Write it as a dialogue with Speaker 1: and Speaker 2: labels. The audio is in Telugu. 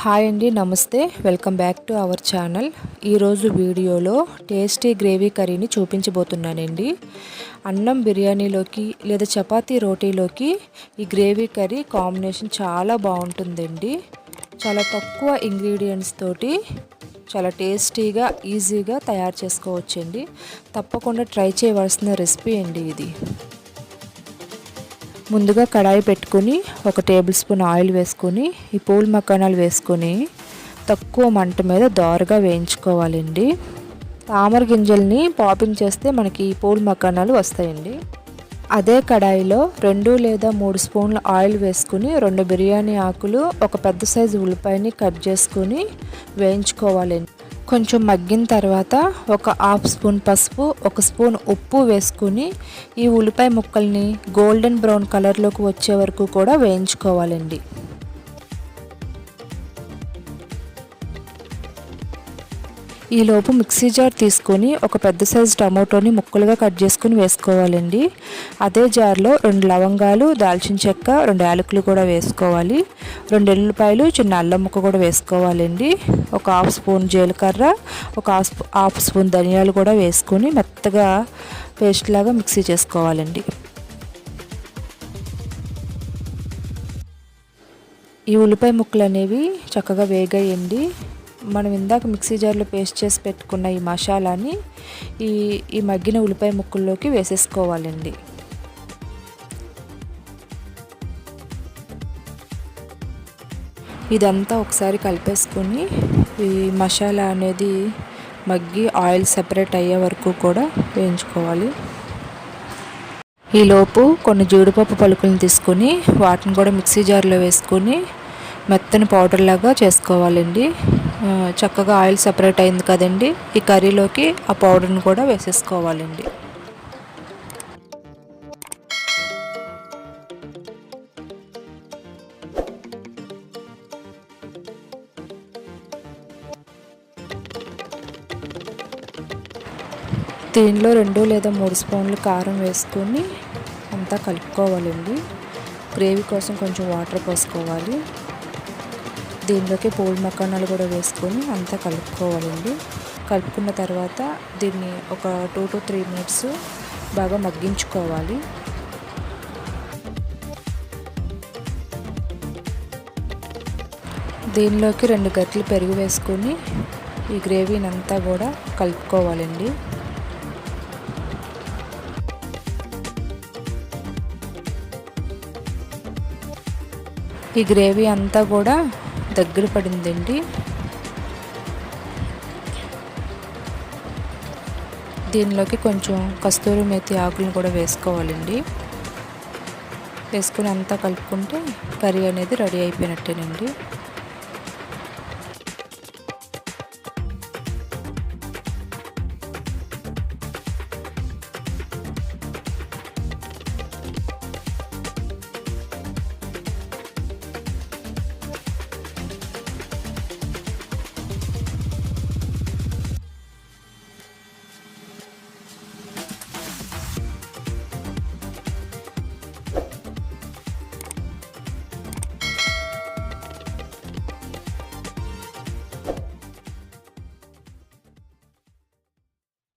Speaker 1: హాయ్ అండి, నమస్తే. Welcome back to our channel. ఈరోజు వీడియోలో టేస్టీ గ్రేవీ కర్రీని చూపించబోతున్నానండి. అన్నం బిర్యానీలోకి లేదా చపాతీ రోటీలోకి ఈ గ్రేవీ కర్రీ కాంబినేషన్ చాలా బాగుంటుందండి. చాలా తక్కువ ఇంగ్రీడియంట్స్ తోటి చాలా టేస్టీగా ఈజీగా తయారు చేసుకోవచ్చండి. తప్పకుండా ట్రై చేయవలసిన రెసిపీ అండి ఇది. ముందుగా కడాయి పెట్టుకొని 1 టేబుల్ స్పూన్ ఆయిల్ వేసుకొని ఈ పూల్ మకానాలు వేసుకొని తక్కువ మంట మీద దోరగా వేయించుకోవాలండి. తామర గింజల్ని పాపింగ్ చేస్తే మనకి ఈ పూల్ మకానాలు వస్తాయండి. అదే కడాయిలో 2 లేదా 3 స్పూన్ల ఆయిల్ వేసుకుని 2 బిర్యానీ ఆకులు, ఒక పెద్ద సైజు ఉల్లిపాయని కట్ చేసుకొని వేయించుకోవాలండి. కొంచెం మగ్గిన తర్వాత ఒక హాఫ్ స్పూన్ పసుపు, 1 స్పూన్ ఉప్పు వేసుకుని ఈ ఉల్లిపాయ ముక్కల్ని గోల్డెన్ బ్రౌన్ కలర్లోకి వచ్చే వరకు కూడా వేయించుకోవాలండి. ఈలోపు మిక్సీ జార్ తీసుకొని ఒక పెద్ద సైజు టమాటోని ముక్కలుగా కట్ చేసుకుని వేసుకోవాలండి. అదే జార్లో 2 లవంగాలు, దాల్చిన చెక్క, 2 యాలకులు కూడా వేసుకోవాలి. 2 ఎల్లుల్లిపాయలు, చిన్న అల్లం ముక్క కూడా వేసుకోవాలండి. ఒక హాఫ్ స్పూన్ జీలకర్ర, ఒక హాఫ్ స్పూన్ ధనియాలు కూడా వేసుకొని మెత్తగా పేస్ట్ లాగా మిక్సీ చేసుకోవాలండి. ఈ ఉల్లిపాయ ముక్కలు అనేవి చక్కగా వేగాయండి. మనం ఇందాక మిక్సీ జార్లో పేస్ట్ చేసి పెట్టుకున్న ఈ మసాలాని ఈ మగ్గిన ఉల్లిపాయ ముక్కల్లోకి వేసేసుకోవాలండి. ఇదంతా ఒకసారి కలిపేసుకొని ఈ మసాలా అనేది మగ్గి ఆయిల్ సెపరేట్ అయ్యే వరకు కూడా వేయించుకోవాలి. ఈలోపు కొన్ని జీడిపప్పు పలుకులను తీసుకొని వాటిని కూడా మిక్సీ జార్లో వేసుకొని మెత్తని పౌడర్ లాగా చేసుకోవాలండి. చక్కగా ఆయిల్ సెపరేట్ అయింది కదండి, ఈ కర్రీలోకి ఆ పౌడర్ని కూడా వేసేసుకోవాలండి. దీనిలో 2 లేదా 3 స్పూన్లు కారం వేసుకొని అంతా కలుపుకోవాలండి. గ్రేవీ కోసం కొంచెం వాటర్ పోసుకోవాలి. దీనిలోకి పూల్ మకానాలు కూడా వేసుకొని అంతా కలుపుకోవాలండి. కలుపుకున్న తర్వాత దీన్ని ఒక 2 to 3 మినిట్స్ బాగా మగ్గించుకోవాలి. దీనిలోకి 2 గరిటెలు పెరుగు వేసుకొని ఈ గ్రేవీని అంతా కూడా కలుపుకోవాలండి. ఈ గ్రేవీ అంతా కూడా దగ్గర పడిందండి. దీనిలోకి కొంచెం కస్తూరి మేతి ఆకులను కూడా వేసుకోవాలండి. వేసుకుని అంతా కలుపుకుంటే కర్రీ అనేది రెడీ అయిపోయినట్టేనండి.